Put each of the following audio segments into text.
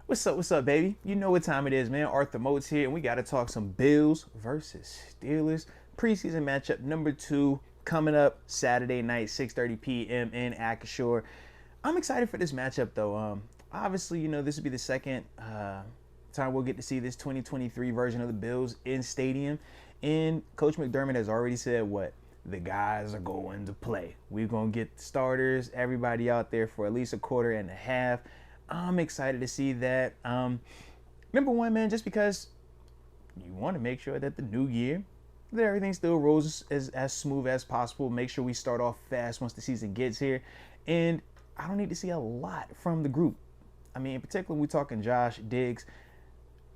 What's up, baby? You know what time it is, man. Arthur Moats here, and we got to talk some Bills versus Steelers. Preseason matchup number 2 coming up Saturday night, 6:30 p.m. in Acashore. I'm excited for this matchup, though. Obviously, this will be the second time we'll get to see this 2023 version of the Bills in stadium. And Coach McDermott has already said what? The guys are going to play. We're going to get the starters, everybody out there for at least a quarter and a half. I'm excited to see that. Number one, man, just because you want to make sure that the new year, that everything still rolls as smooth as possible. Make sure we start off fast once the season gets here. And I don't need to see a lot from the group. I mean, in particular, we're talking Josh, Diggs.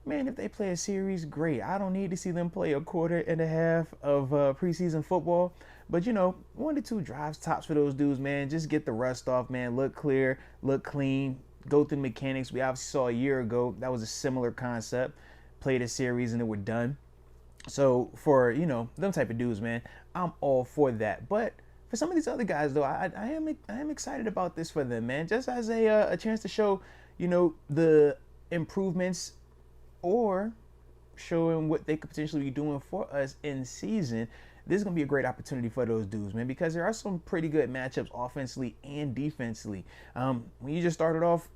Man, if they play a series, great. I don't need to see them play a quarter and a half of preseason football. But, 1 to 2 drives tops for those dudes, man. Just get the rust off, man. Look clear, look clean. Go through the mechanics. We obviously saw a year ago that was a similar concept. Played a series and then we're done. So for them type of dudes, man, I'm all for that. But for some of these other guys, though, I am excited about this for them, man. Just as a chance to show the improvements or showing what they could potentially be doing for us in season. This is going to be a great opportunity for those dudes, man, because there are some pretty good matchups offensively and defensively. When you just started off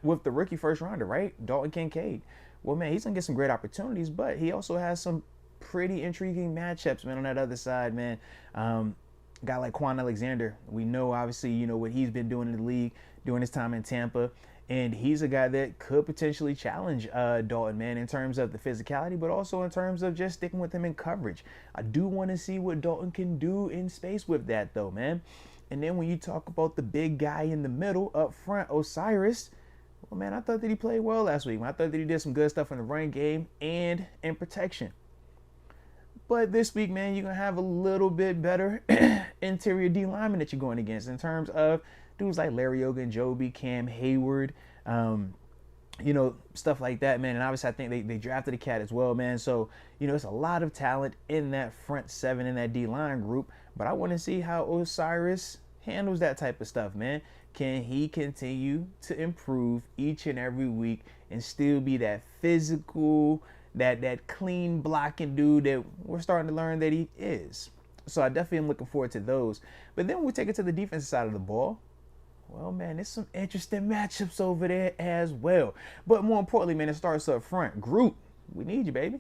with the rookie first rounder, right? Dalton Kincaid. Well, man, he's going to get some great opportunities, but he also has some pretty intriguing matchups, man, on that other side, man. Guy like Quan Alexander, we know, obviously, what he's been doing in the league during his time in Tampa. And he's a guy that could potentially challenge Dalton, man, in terms of the physicality, but also in terms of just sticking with him in coverage. I do want to see what Dalton can do in space with that, though, man. And then when you talk about the big guy in the middle up front, Osiris, well, man, I thought that he played well last week. I thought that he did some good stuff in the run game and in protection. But this week, man, you're going to have a little bit better interior D lineman that you're going against in terms of dudes like Larry Ogunjobi, Cam Hayward, stuff like that, man. And obviously I think they drafted a cat as well, man. So, it's a lot of talent in that front seven, in that D-line group. But I want to see how Osiris handles that type of stuff, man. Can he continue to improve each and every week and still be that physical, that clean blocking dude that we're starting to learn that he is? So I definitely am looking forward to those. But then when we take it to the defensive side of the ball, well, man, there's some interesting matchups over there as well. But more importantly, man, it starts up front. Groot, we need you, baby.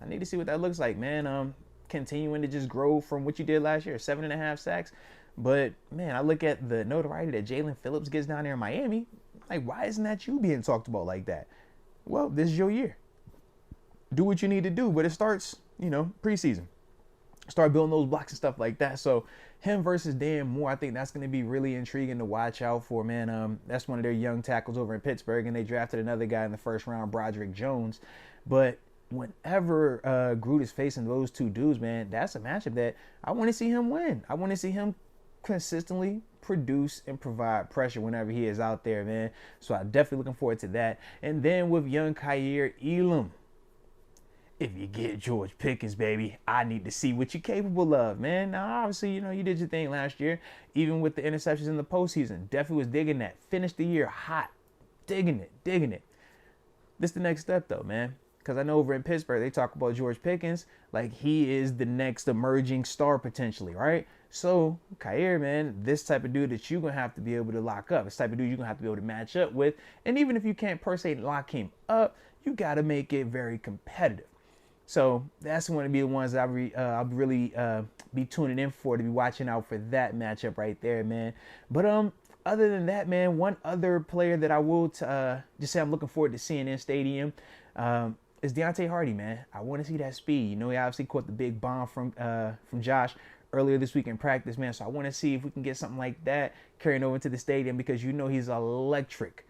I need to see what that looks like, man. Continuing to just grow from what you did last year, 7.5 sacks. But, man, I look at the notoriety that Jalen Phillips gets down there in Miami. Like, why isn't that you being talked about like that? Well, this is your year. Do what you need to do, but it starts, preseason. Start building those blocks and stuff like that. So him versus Dan Moore, I think that's going to be really intriguing to watch out for, man. That's one of their young tackles over in Pittsburgh, and they drafted another guy in the first round, Broderick Jones. But whenever Groot is facing those two dudes, man, that's a matchup that I want to see him win. I want to see him consistently produce and provide pressure whenever he is out there, man. So I'm definitely looking forward to that. And then with young Kaiir Elam, if you get George Pickens, baby, I need to see what you're capable of, man. Now, obviously, you did your thing last year, even with the interceptions in the postseason. Definitely was digging that. Finished the year hot. Digging it. This is the next step, though, man. Because I know over in Pittsburgh, they talk about George Pickens like he is the next emerging star potentially, right? So, Kaiir, man, this type of dude that you're going to have to be able to lock up. This type of dude you're going to have to be able to match up with. And even if you can't per se lock him up, you got to make it very competitive. So that's going to be the ones that I'll really be tuning in for, to be watching out for that matchup right there, man. But other than that, man, one other player that I will just say I'm looking forward to seeing in stadium is Deontay Hardy, man. I want to see that speed. He obviously caught the big bomb from Josh earlier this week in practice, man. So I want to see if we can get something like that carrying over to the stadium, because he's electric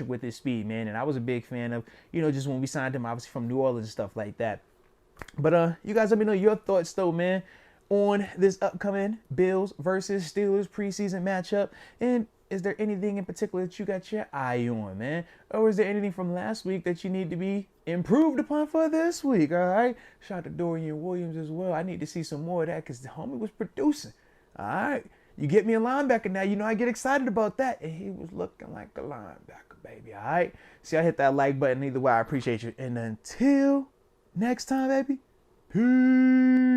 with his speed, man. And I was a big fan of, just when we signed him, obviously from New Orleans and stuff like that. But you guys let me know your thoughts, though, man, on this upcoming Bills versus Steelers preseason matchup. And is there anything in particular that you got your eye on, man? Or is there anything from last week that you need to be improved upon for this week, all right? Shout out to Dorian Williams as well. I need to see some more of that because the homie was producing, all right? You get me a linebacker now, I get excited about that. And he was looking like a linebacker. baby. All right. See, I hit that like button either way. I appreciate you. And until next time, baby. Peace.